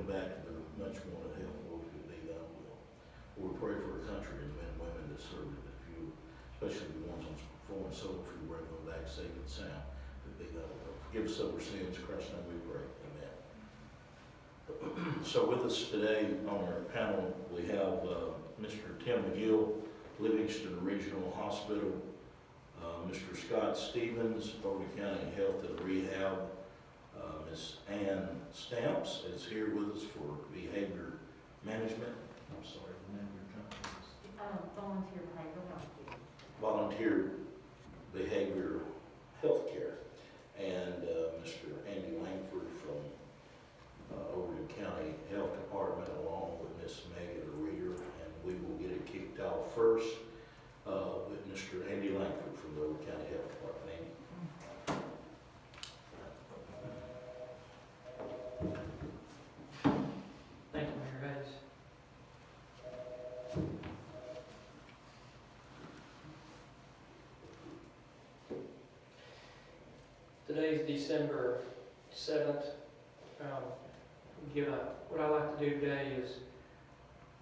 back to the much wanted health work if it be thy will. We pray for our country and men and women that serve it, that few, especially the ones on foreign soil, if you bring them back safe and sound, if it be thy will. Forgive us of our sins, in Christ's name we pray. Amen. So with us today on our panel, we have Mr. Tim McGill, Livingston Regional Hospital, Mr. Scott Stevens, Overton County Health and Rehab, Ms. Ann Stamps is here with us for behavior management. I'm sorry, the name of your company is? Volunteer Behavior Healthcare. And Mr. Andy Langford from Overton County Health Department, along with Ms. Megan Reeder. And we will get it kicked off first with Mr. Andy Langford from the Overton County Health Department. Andy. Thank you, Mayor Hayes. Today is December 7th. What I like to do today is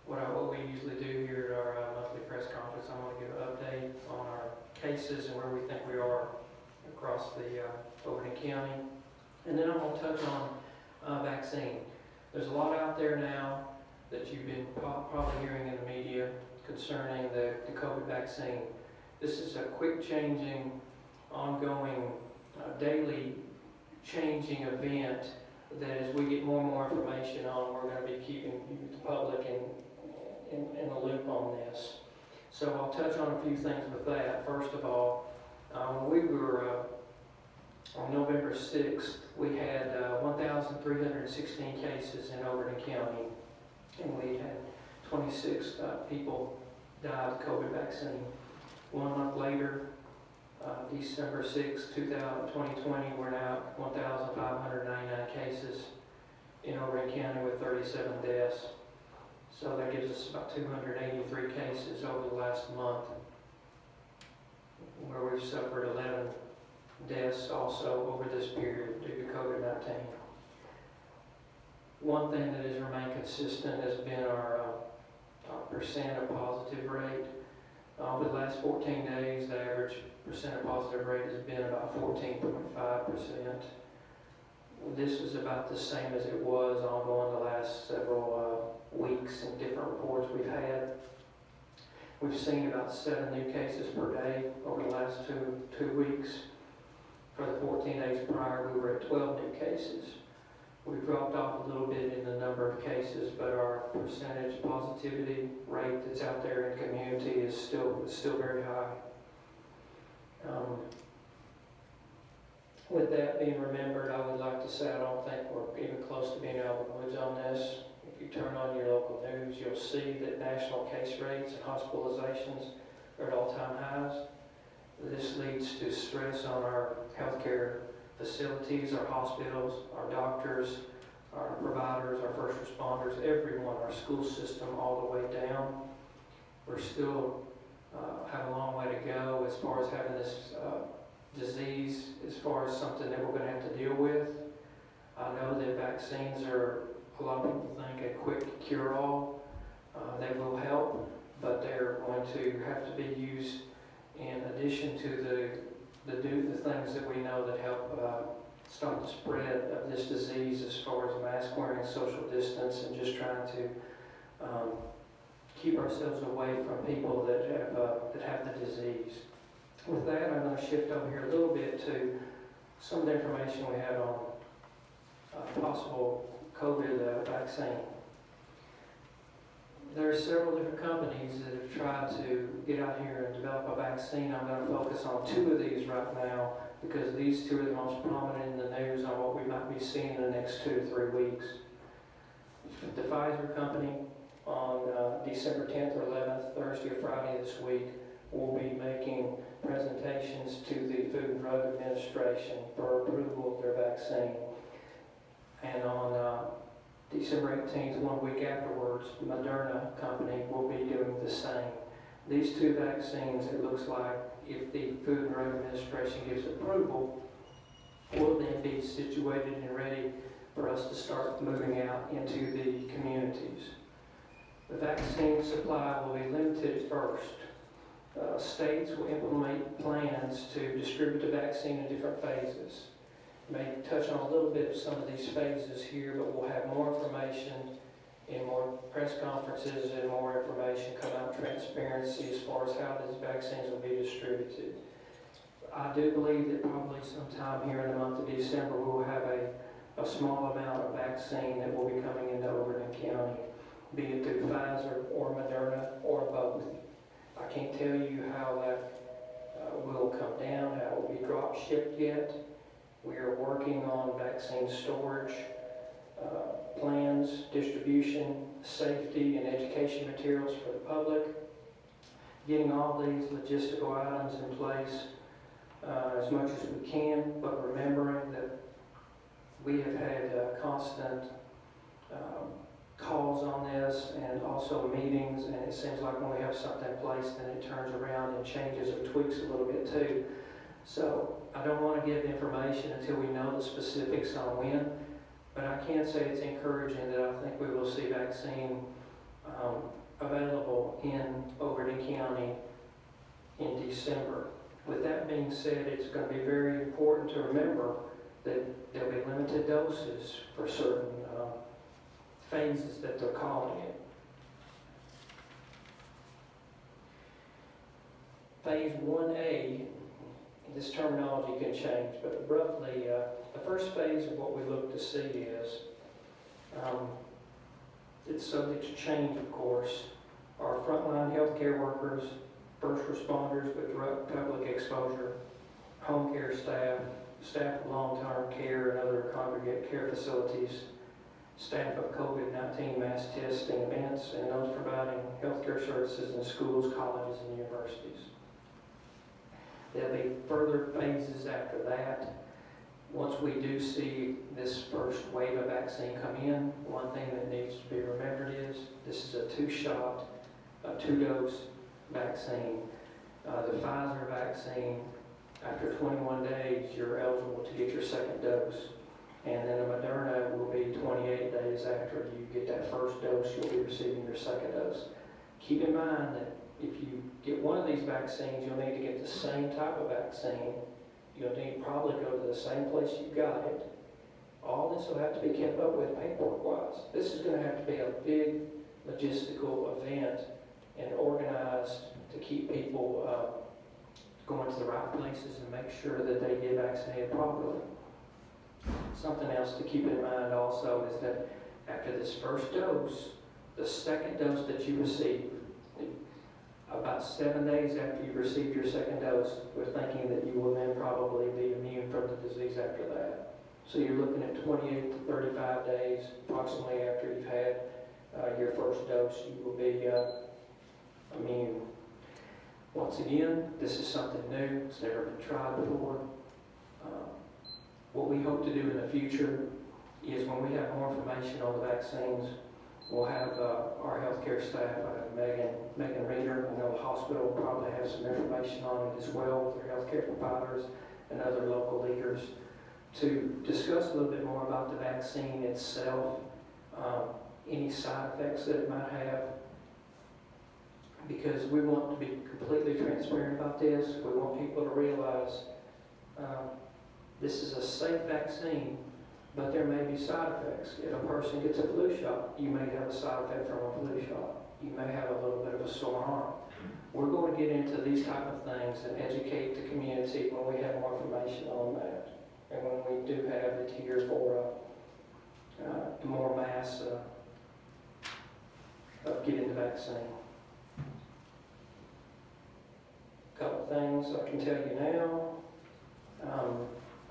what we usually do here at our monthly press conference. I'm going to give an update on our cases and where we think we are across the Overton County. And then I'm going to touch on vaccine. There's a lot out there now that you've been probably hearing in the media concerning the COVID vaccine. This is a quick changing, ongoing, daily changing event that as we get more and more information on, we're going to be keeping the public in the loop on this. So I'll touch on a few things with that. First of all, when we were on November 6th, we had 1,316 cases in Overton County, and we had 26 people die of the COVID vaccine. 1 month later, December 6, 2020, we're now at 1,599 cases in Overton County with 37 deaths. So that gives us about 283 cases over the last month, where we've suffered 11 deaths also over this period due to COVID-19. One thing that has remained consistent has been our percent of positive rate. Over the last 14 days, the average percent of positive rate has been about 14.5%. This is about the same as it was ongoing the last several weeks in different reports we've had. We've seen about 7 new cases per day over the last two weeks. For the 14 days prior, we were at 12 new cases. We've dropped off a little bit in the number of cases, but our percentage positivity rate that's out there in the community is still very high. With that being remembered, I would like to say I don't think we're even close to being out of the woods on this. If you turn on your local news, you'll see that national case rates and hospitalizations are at all-time highs. This leads to stress on our healthcare facilities, our hospitals, our doctors, our providers, our first responders, everyone, our school system all the way down. We're still have a long way to go as far as having this disease, as far as something that we're going to have to deal with. I know that vaccines are, a lot of people think, a quick cure-all. They will help, but they're going to have to be used in addition to the things that we know that help stop the spread of this disease, as far as mask wearing, social distance, and just trying to keep ourselves away from people that have the disease. With that, I'm going to shift over here a little bit to some of the information we have on possible COVID vaccine. There are several different companies that have tried to get out here and develop a vaccine. I'm going to focus on 2 of these right now because these 2 are the most prominent in the news on what we might be seeing in the next 2 to 3 weeks. The Pfizer company on December 10th or 11th, Thursday or Friday this week, will be making presentations to the Food and Drug Administration for approval of their vaccine. And on December 18th, 1 week afterwards, Moderna company will be doing the same. These 2 vaccines, it looks like, if the Food and Drug Administration gives approval, will then be situated and ready for us to start moving out into the communities. The vaccine supply will be limited at first. States will implement plans to distribute the vaccine in different phases. May touch on a little bit of some of these phases here, but we'll have more information in more press conferences and more information come out, transparency as far as how these vaccines will be distributed. I do believe that probably sometime here in the month of December, we will have a small amount of vaccine that will be coming into Overton County, be it through Pfizer or Moderna or both. I can't tell you how that will come down, how it will be drop shipped yet. We are working on vaccine storage, plans, distribution, safety, and education materials for the public. Getting all these logistical items in place as much as we can, but remembering that we have had constant calls on this and also meetings, and it seems like when we have something in place, then it turns around and changes or tweaks a little bit too. So I don't want to give information until we know the specifics on when, but I can say it's encouraging that I think we will see vaccine available in Overton County in December. With that being said, it's going to be very important to remember that there'll be limited doses for certain phases that they're calling it. Phase 1A, this terminology can change, but roughly the first phase of what we look to see is, it's subject to change of course, our frontline healthcare workers, first responders with direct public exposure, home care staff, staff of long-term care and other congregate care facilities, staff of COVID-19 mass testing events, and those providing healthcare services in schools, colleges, and universities. There'll be further phases after that. Once we do see this first wave of vaccine come in, one thing that needs to be remembered is this is a two-shot, two-dose vaccine. The Pfizer vaccine, after 21 days, you're eligible to get your second dose. And then the Moderna will be 28 days after you get that first dose, you'll be receiving your second dose. Keep in mind that if you get one of these vaccines, you'll need to get the same type of vaccine. You'll need to probably go to the same place you got it. All this will have to be kept up with paperwork-wise. This is going to have to be a big logistical event and organized to keep people going to the right places and make sure that they get vaccinated properly. Something else to keep in mind also is that after this first dose, the second dose that you receive, about 7 days after you received your second dose, we're thinking that you will then probably be immune from the disease after that. So you're looking at 28 to 35 days approximately after you've had your first dose, you will be immune. Once again, this is something new. It's never been tried before. What we hope to do in the future is when we have more information on the vaccines, we'll have our healthcare staff, Megan Reeder, I know the hospital will probably have some information on it as well with their healthcare providers and other local leaders to discuss a little bit more about the vaccine itself, any side effects that it might have, because we want to be completely transparent about this. We want people to realize this is a safe vaccine, but there may be side effects. If a person gets a flu shot, you may have a side effect from a flu shot. You may have a little bit of a sore arm. We're going to get into these type of things and educate the community when we have more information on that. And when we do have it here for more mass of getting the vaccine. A couple things I can tell you now.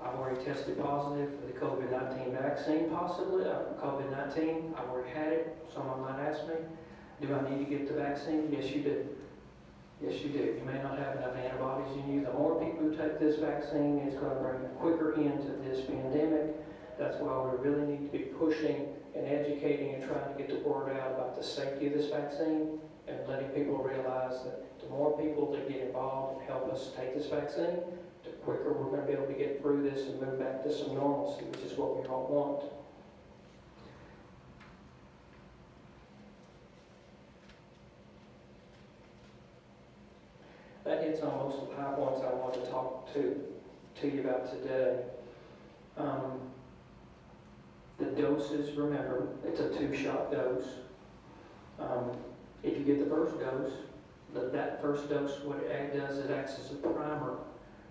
I've already tested positive for the COVID-19 vaccine, possibly. COVID-19, I've already had it. Someone might ask me, do I need to get the vaccine? Yes, you do. Yes, you do. You may not have enough antibodies in you. The more people who take this vaccine, it's going to bring a quicker end to this pandemic. That's why we really need to be pushing and educating and trying to get the word out about the safety of this vaccine and letting people realize that the more people that get involved and help us take this vaccine, the quicker we're going to be able to get through this and move back to some normalcy, which is what we all want. hits on most of the high points I want to talk to you about today. The doses, remember, it's a 2-shot dose. If you get the first dose, that first dose, what it does, it acts as a primer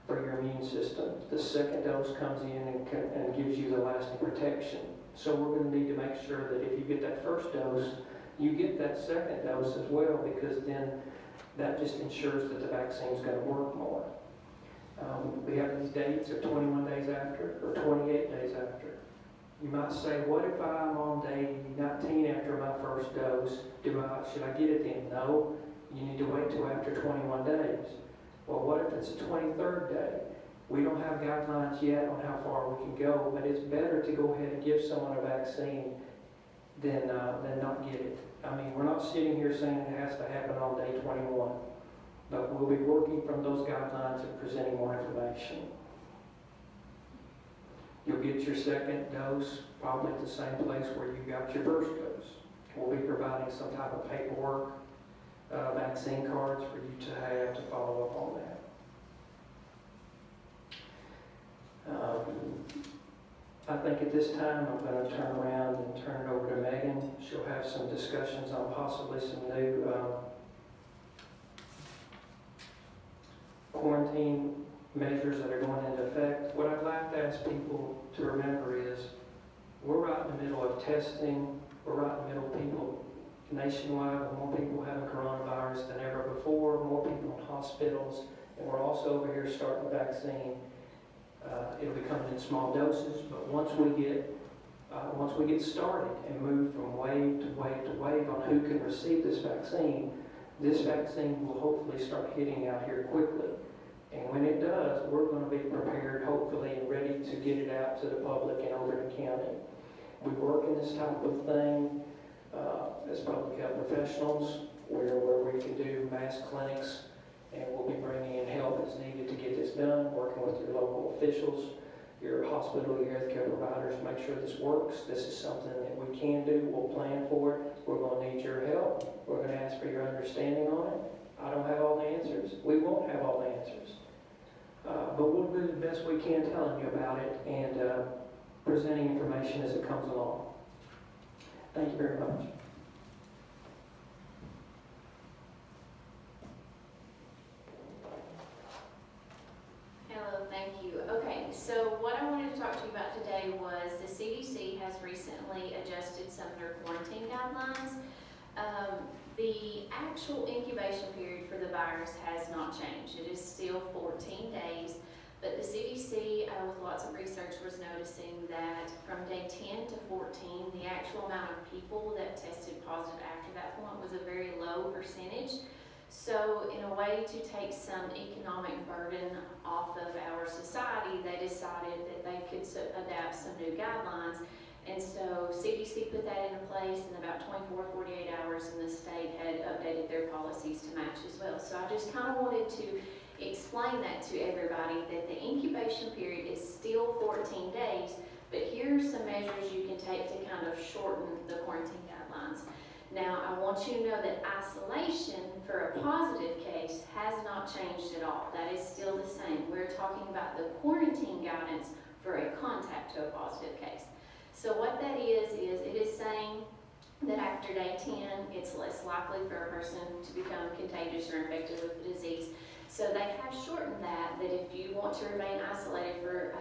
for your immune system. The second dose comes in and gives you the lasting protection. So we're going to need to make sure that if you get that first dose, you get that second dose as well, because then that just ensures that the vaccine is going to work more. We have these dates of 21 days after or 28 days after. You might say, what if I'm on day 19 after my first dose? Should I get it then? No, you need to wait till after 21 days. Well, what if it's the 23rd day? We don't have guidelines yet on how far we can go, but it's better to go ahead and give someone a vaccine than not get it. I mean, we're not sitting here saying it has to happen on day 21, but we'll be working from those guidelines and presenting more information. You'll get your second dose probably at the same place where you got your first dose. We'll be providing some type of paperwork, vaccine cards for you to have to follow up on that. I think at this time I'm going to turn around and turn it over to Megan. She'll have some discussions on possibly some new quarantine measures that are going into effect. What I'd like to ask people to remember is we're right in the middle of testing. We're right in the middle of people nationwide with more people having coronavirus than ever before, more people in hospitals, and we're also over here starting the vaccine. It'll be coming in small doses, but once we get started and move from wave to wave to wave on who can receive this vaccine will hopefully start hitting out here quickly. And when it does, we're going to be prepared, hopefully, and ready to get it out to the public in Overton County. We work in this type of thing as public health professionals, where we can do mass clinics, and we'll be bringing in help as needed to get this done, working with your local officials, your hospital, your healthcare providers, to make sure this works. This is something that we can do. We'll plan for it. We're going to need your help. We're going to ask for your understanding on it. I don't have all the answers. We won't have all the answers. But we'll do the best we can telling you about it and presenting information as it comes along. Thank you very much. Hello, thank you. Okay, so what I wanted to talk to you about today was the CDC has recently adjusted some of their quarantine guidelines. The actual incubation period for the virus has not changed. It is still 14 days, but the CDC, with lots of research, was noticing that from day 10 to 14, the actual amount of people that tested positive after that point was a very low percentage. So in a way to take some economic burden off of our society, they decided that they could adapt some new guidelines. And so CDC put that into place, in about 24, 48 hours, and the state had updated their policies to match as well. So I just kind of wanted to explain that to everybody, that the incubation period is still 14 days, but here are some measures you can take to kind of shorten the quarantine guidelines. Now, I want you to know that isolation for a positive case has not changed at all. That is still the same. We're talking about the quarantine guidance for a contact to a positive case. So what that is it is saying that after day 10, it's less likely for a person to become contagious or infected with the disease. So they have shortened that if you want to remain isolated for,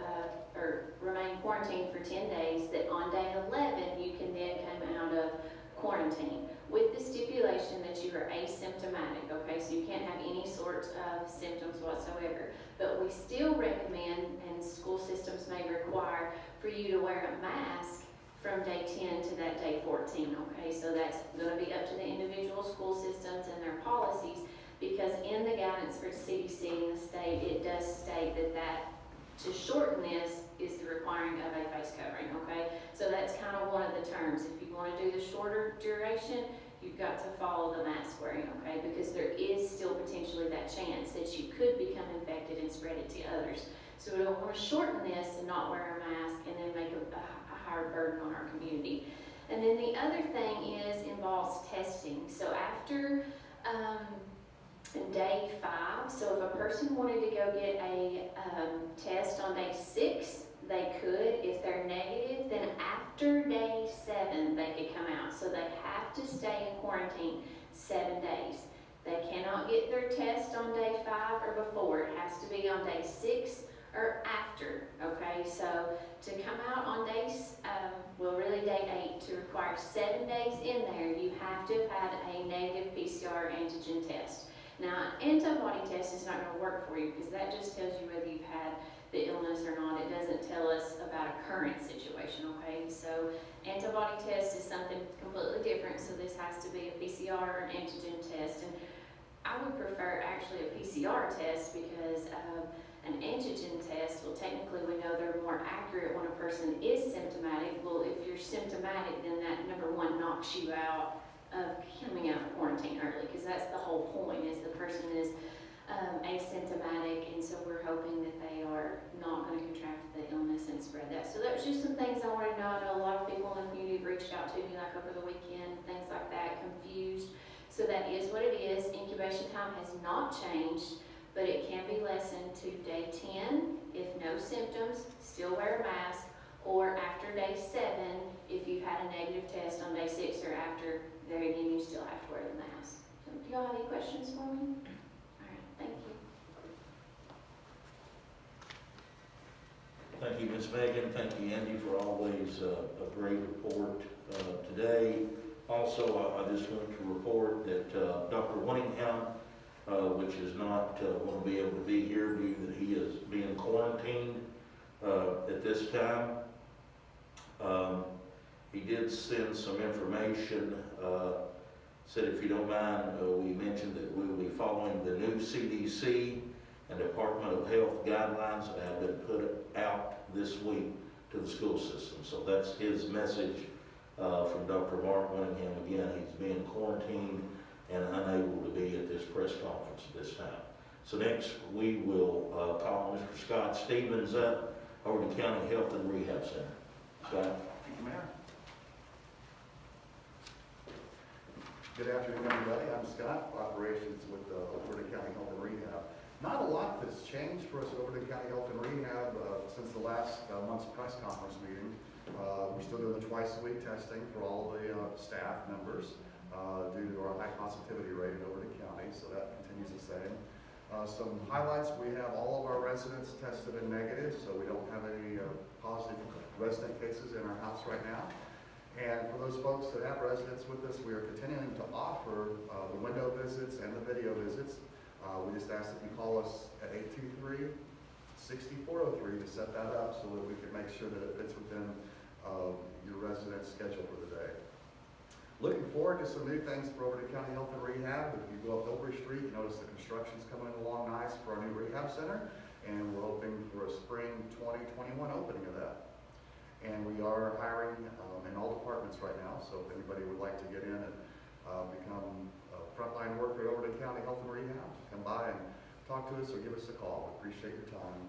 or remain quarantined for 10 days, that on day 11, you can then come out of quarantine with the stipulation that you are asymptomatic, okay? So you can't have any sort of symptoms whatsoever. But we still recommend, and school systems may require, for you to wear a mask from day 10 to that day 14, okay? So that's going to be up to the individual school systems and their policies, because in the guidance for CDC and the state, it does state that to shorten this is the requiring of a face covering, okay? So that's kind of one of the terms. If you want to do the shorter duration, you've got to follow the mask wearing, okay? Because there is still potentially that chance that you could become infected and spread it to others. So we don't want to shorten this and not wear a mask and then make a higher burden on our community. And then the other thing involves testing. So after day 5. So if a person wanted to go get a test on day 6, they could. If they're negative, then after day 7, they could come out. So they have to stay in quarantine 7 days. They cannot get their test on day 5 or before. It has to be on day 6 or after, okay? So to come out on days, really day 8, to require 7 days in there, you have to have had a negative PCR antigen test. Now, an antibody test is not going to work for you because that just tells you whether you've had the illness or not. It doesn't tell us about a current situation, okay? So antibody test is something completely different, so this has to be a PCR or an antigen test. And I would prefer actually a PCR test because an antigen test, well, technically we know they're more accurate when a person is symptomatic. Well, if you're symptomatic, then that, number one, knocks you out of coming out of quarantine early, because that's the whole point, is the person is asymptomatic, and so we're hoping that they are not going to contract the illness and spread that. So that was just some things I wanted to know. I know a lot of people in the community reached out to me like over the weekend, things like that, confused. So that is what it is. Incubation time has not changed, but it can be lessened to day 10 if no symptoms, still wear a mask, or after day 7 if you've had a negative test on day 6 or after, there again you still have to wear the mask. So, do y'all have any questions for me? All right, thank you. Thank you, Ms. Megan. Thank you, Andy, for always a great report today. Also, I just want to report that Dr. Winningham, which is not going to be able to be here due that he is being quarantined at this time. He did send some information, said if you don't mind, we mentioned that we will be following the new CDC and Department of Health guidelines that have been put out this week to the school system. So that's his message from Dr. Mark Winningham. Again, he's being quarantined and unable to be at this press conference at this time. So next we will call Mr. Scott Stevens up, Overton County Health and Rehab Center. Scott. Thank you, Mayor. Good afternoon, everybody. I'm Scott, operations with Overton County Health and Rehab. Not a lot that's changed for us at Overton County Health and Rehab since the last month's press conference meeting. We're still doing the twice-a-week testing for all the staff members due to our high positivity rate at Overton County, so that continues the same. Some highlights: we have all of our residents tested and negative, so we don't have any positive resident cases in our house right now. And for those folks that have residents with us, we are continuing to offer the window visits and the video visits. We just ask that you call us at 823-6403 to set that up so that we can make sure that it fits within your resident's schedule for the day. Looking forward to some new things for Overton County Health and Rehab. If you go up Overy Street, you notice the construction's coming along nice for our new rehab center, and we're hoping for a spring 2021 opening of that. And we are hiring in all departments right now, so if anybody would like to get in and become a frontline worker at Overton County Health and Rehab, come by and talk to us or give us a call. We appreciate your time.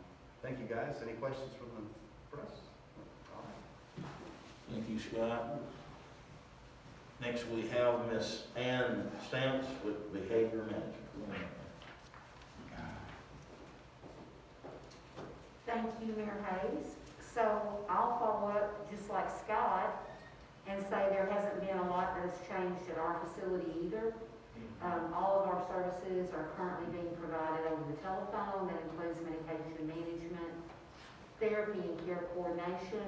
Thank you, guys. Any questions from the press? All right. Thank you, Scott. Next we have Miss Ann Stamps with Behavior Management. Thank you, Mayor Hayes. So I'll follow up just like Scott and say there hasn't been a lot that's changed at our facility either. All of our services are currently being provided over the telephone. That includes medication management, therapy and care coordination.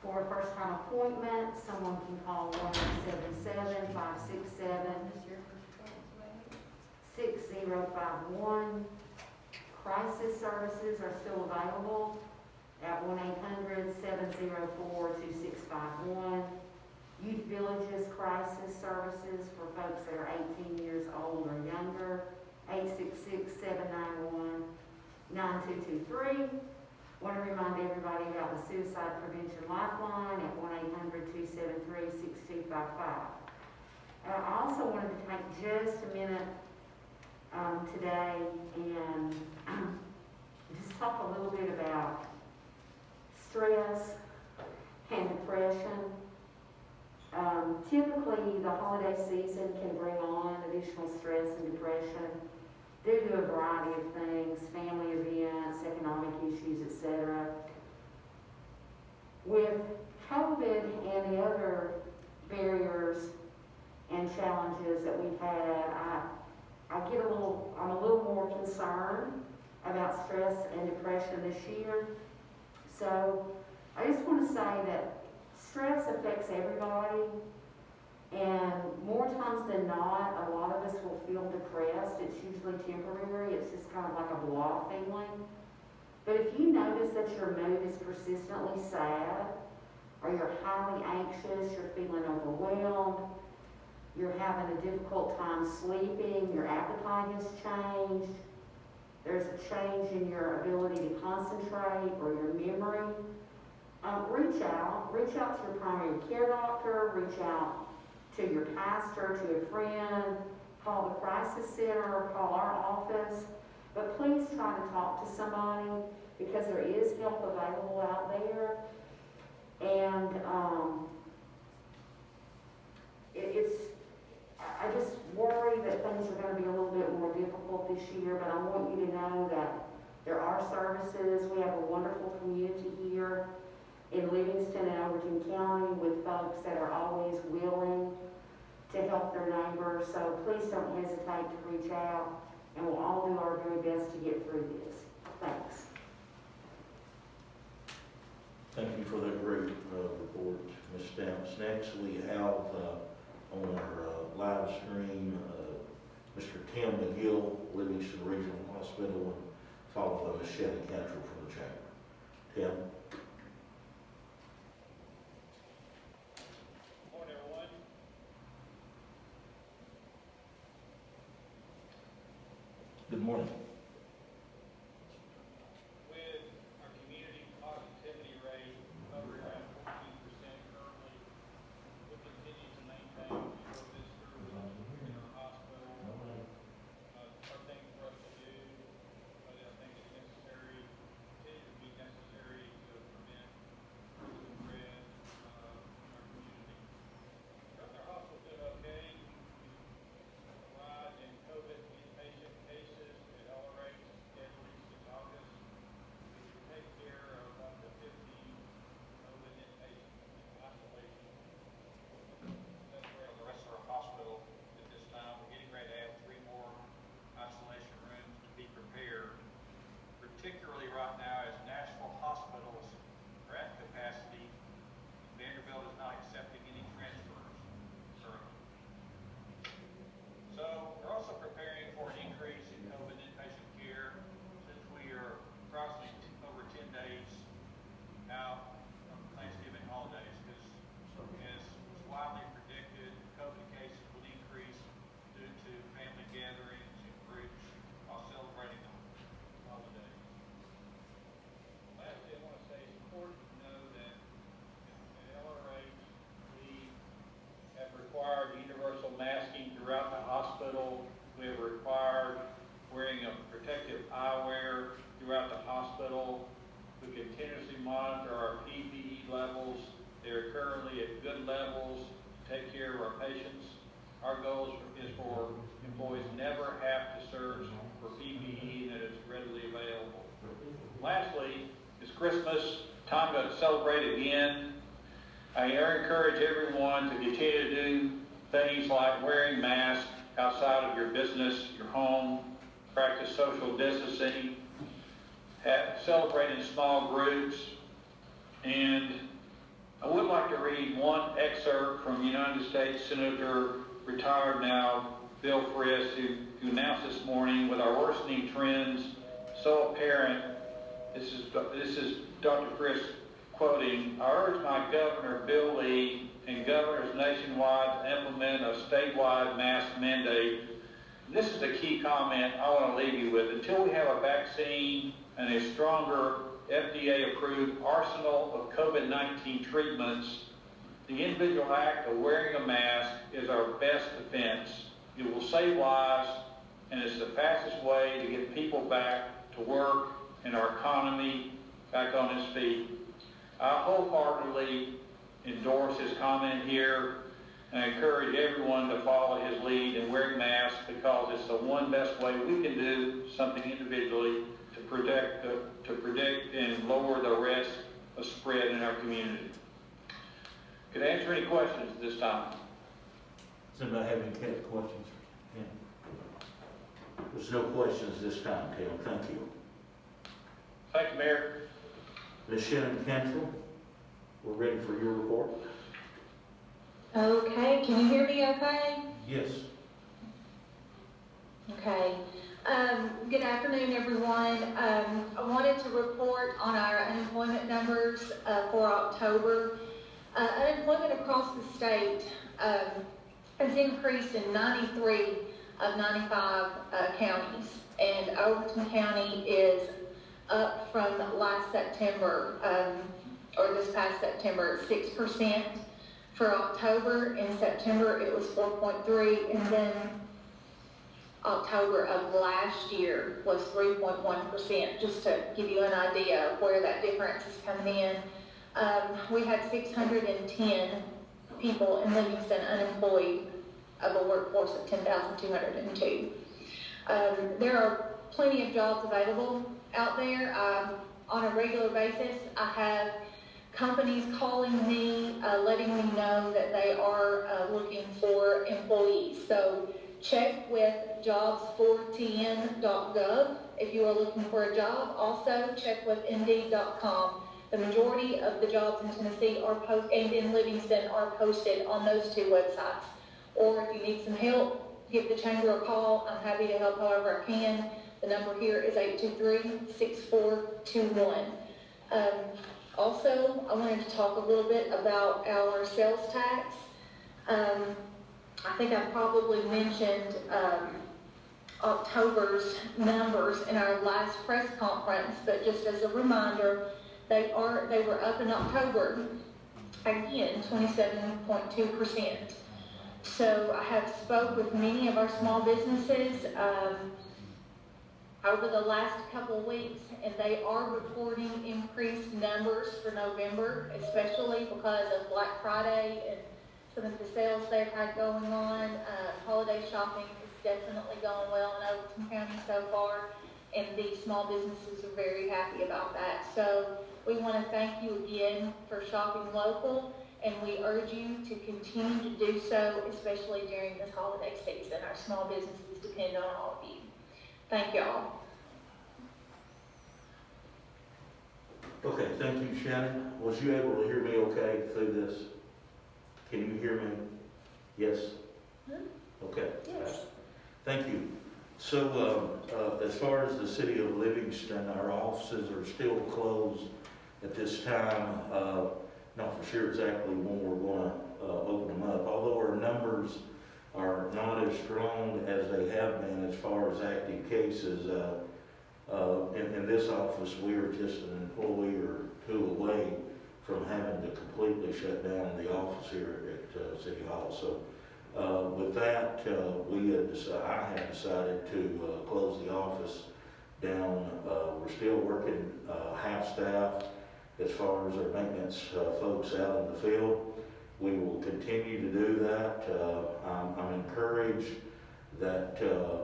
For a first-time appointment, someone can call 1-877-567-6051. Crisis services are still available at 1-800-704-2651. Youth Villages crisis services for folks that are 18 years old or younger, 866-791-9223. Want to remind everybody about the Suicide Prevention Lifeline at 1-800-273-6255. I also wanted to take just a minute today and just talk a little bit about stress and depression. Typically, the holiday season can bring on a additional stress and depression due to a variety of things, family events, economic issues, etc. With COVID and the other barriers and challenges that we've had, I'm a little more concerned about stress and depression this year. So I just want to say that stress affects everybody, and more times than not, a lot of us will feel depressed. It's usually temporary. It's just kind of like a blah feeling. But if you notice that your mood is persistently sad, or you're highly anxious, you're feeling overwhelmed, you're having a difficult time sleeping, your appetite has changed, there's a change in your ability to concentrate or your memory, reach out to your primary care doctor, reach out to your pastor, to a friend, call the crisis center, call our office, but please try to talk to somebody because there is help available out there. And I just worry that things are going to be a little bit more difficult this year, but I want you to know that there are services. We have a wonderful community here in Livingston and Overton County with folks that are always willing to help their neighbors. So please don't hesitate to reach out, and we'll all do our very best to get through this. Thanks. Thank you for that great report, Ms. Stamps. Next, we have on our live stream Mr. Tim McGill, Livingston Regional Hospital, and followed by Ms. Shelly Cantrell from the chamber. Tim? Good morning, everyone. Good morning. With our community positivity rate over around 14% currently, we continue to maintain this through in our hospital. Are things for us to do, but I think it's necessary, continue to be necessary to prevent further spread in our community. Our hospital's doing okay. Rise in COVID inpatient cases at accelerates steadily since August. We take care of up to 50 COVID inpatients in isolation. That's where the rest of our hospital at this time. We're getting ready to add 3 more isolation rooms to be prepared, particularly right now as Nashville hospitals are at capacity. Vanderbilt is not accepting any transfers currently. So we're also preparing for an increase in COVID inpatient care since we are approximately over 10 days out from Thanksgiving holidays, because as was widely predicted, COVID cases would increase due to family gatherings and groups while celebrating the holidays. Lastly, I want to say it's important to know that at LRH we have required universal masking throughout the hospital. We have required wearing of protective eyewear throughout the hospital. We continuously monitor our PPE levels. They are currently at good levels to take care of our patients. Our goal is for employees never have to search for PPE that is readily available. Lastly, it's Christmas, time to celebrate again. I encourage everyone to continue to do things like wearing masks outside of your business, your home, practice social distancing, celebrate in small groups. And I would like to read one excerpt from United States Senator, retired now, Bill Frist, who announced this morning, with our worsening trends so apparent. This is Dr. Frist quoting, "I urge my Governor Bill Lee and governors nationwide to implement a statewide mask mandate." This is the key comment I want to leave you with. Until we have a vaccine and a stronger FDA-approved arsenal of COVID-19 treatments, the individual act of wearing a mask is our best defense. It will save lives, and it's the fastest way to get people back to work and our economy back on its feet. I wholeheartedly endorse his comment here, And I encourage everyone to follow his lead and wearing masks, because it's the one best way we can do something individually to predict and lower the risk of spread in our community. Could I answer any questions at this time? Does anybody have any questions? Yeah. There's no questions this time, Tim. Thank you. Thank you, Mayor. Ms. Shannon Cantrell, we're ready for your report. Okay, can you hear me okay? Yes. Okay. Good afternoon, everyone. I wanted to report on our unemployment numbers for October. Unemployment across the state has increased in 93 of 95 counties, and Overton County is up from last September, or this past September, 6%. For October. In September, it was 4.3, and then October of last year was 3.1%, just to give you an idea of where that difference is coming in. We had 610 people in Livingston unemployed of a workforce of 10,202. There are plenty of jobs available out there. On a regular basis, I have companies calling me, letting me know that they are looking for employees. So check with jobs4tn.gov if you are looking for a job. Also check with indeed.com. The majority of the jobs in Tennessee and in Livingston are posted on those two websites. Or if you need some help, give the chamber a call. I'm happy to help however I can. The number here is 823-6421. Also, I wanted to talk a little bit about our sales tax. I think I probably mentioned October's numbers in our last press conference, but just as a reminder, they were up in October, again, 27.2%. So I have spoke with many of our small businesses over the last couple of weeks, and they are reporting increased numbers for November, especially because of Black Friday and some of the sales they've had going on. Holiday shopping is definitely going well in Overton County so far, and the small businesses are very happy about that. So we want to thank you again for shopping local, and we urge you to continue to do so, especially during this holiday season. Our small businesses depend on all of you. Thank y'all. Okay, thank you, Shannon. Was you able to hear me okay through this? Can you hear me? Yes? Okay. Yes. Thank you. So, as far as the city of Livingston, our offices are still closed at this time. Not for sure exactly when we're going to open them up, although our numbers are not as strong as they have been as far as active cases. In this office, we are just an employee or two away from having to completely shut down the office here at City Hall. So with that, I had decided to close the office down. We're still working half staff as far as our maintenance folks out in the field. We will continue to do that. I'm encouraged that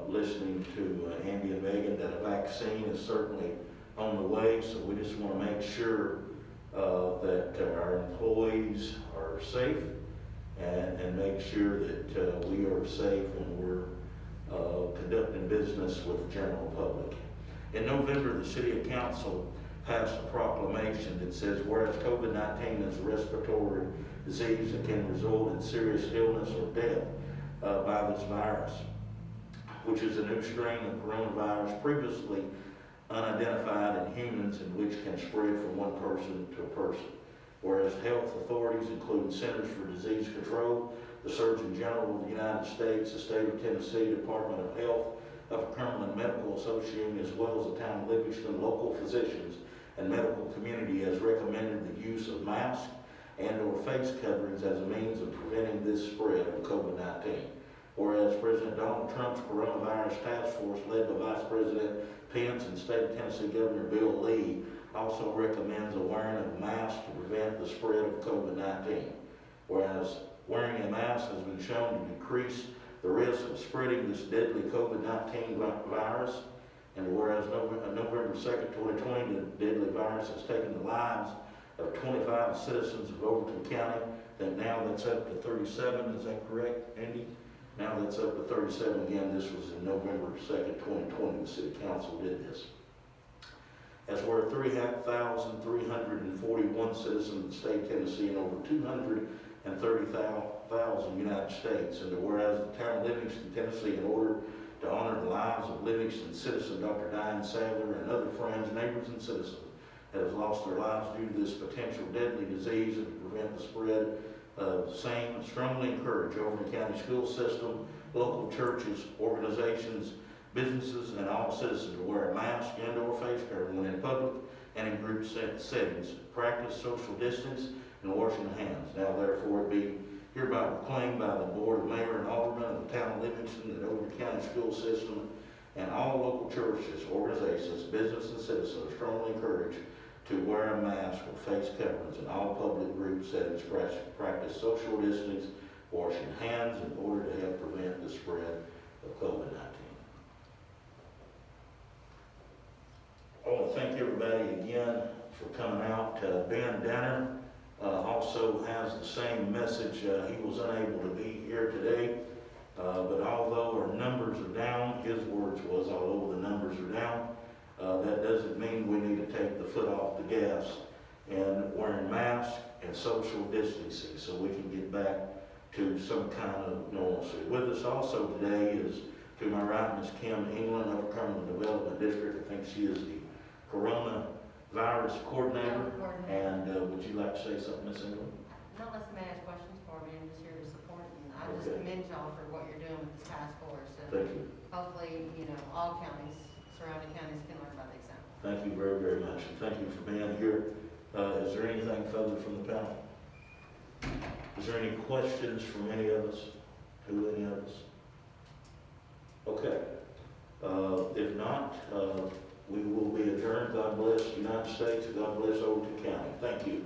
listening to Andy and Megan, that a vaccine is certainly on the way. So we just want to make sure that our employees are safe and make sure that we are safe when we're conducting business with the general public. In November, the City Council passed a proclamation that says, whereas COVID-19 is a respiratory disease that can result in serious illness or death by this virus, which is a new strain of coronavirus previously unidentified in humans and which can spread from one person to a person. Whereas health authorities, including Centers for Disease Control, the Surgeon General of the United States, the State of Tennessee Department of Health, Upper Cumberland Medical Association, as well as the town of Livingston, local physicians and medical community has recommended the use of masks and or face coverings as a means of preventing this spread of COVID-19. Whereas President Donald Trump's coronavirus task force, led by Vice President Pence and State of Tennessee Governor Bill Lee, also recommends a wearing of masks to prevent the spread of COVID-19. Whereas wearing a mask has been shown to decrease the risk of spreading this deadly COVID-19 virus. And whereas November 2nd, 2020, the deadly virus has taken the lives of 25 citizens of Overton County, that now that's up to 37, is that correct, Andy? Now that's up to 37 again. This was in November 2nd, 2020, the City Council did this. As where 3,341 citizens of the state of Tennessee and over 230,000 United States. And whereas the town of Livingston, Tennessee, in order to honor the lives of Livingston citizen Dr. Diane Sadler and other friends, neighbors, and citizens that have lost their lives due to this potential deadly disease, and to prevent the spread of same, strongly encourage Overton County school system, local churches, organizations, businesses, and all citizens to wear a mask and/or face covering when in public and in group settings, practice social distance, and washing hands. Now therefore it be hereby proclaimed by the Board of Mayor and Aldermen of the town of Livingston that Overton County school system and all local churches, organizations, business, and citizens are strongly encouraged to wear a mask or face coverings in all public group settings, practice social distance, washing hands in order to help prevent the spread of COVID-19. I want to thank everybody again for coming out. Ben Danner also has the same message. He was unable to be here today, but although our numbers are down, his words was, although the numbers are down, that doesn't mean we need to take the foot off the gas and wearing masks and social distancing so we can get back to some kind of normalcy. With us also today is, to my right, Ms. Kim England of Cumberland Development District. I think she is the coronavirus coordinator. And would you like to say something, Ms. England? Not unless somebody has questions for me, I'm just here to support, and I just Okay. commend y'all for what you're doing with this task force. And Thank you. hopefully, all counties, surrounding counties can learn by the example. Thank you very, very much. And thank you for being here. Is there anything further from the panel? Is there any questions from any of us? To any of us? Okay. If not, we will be adjourned. God bless the United States. God bless Overton County. Thank you.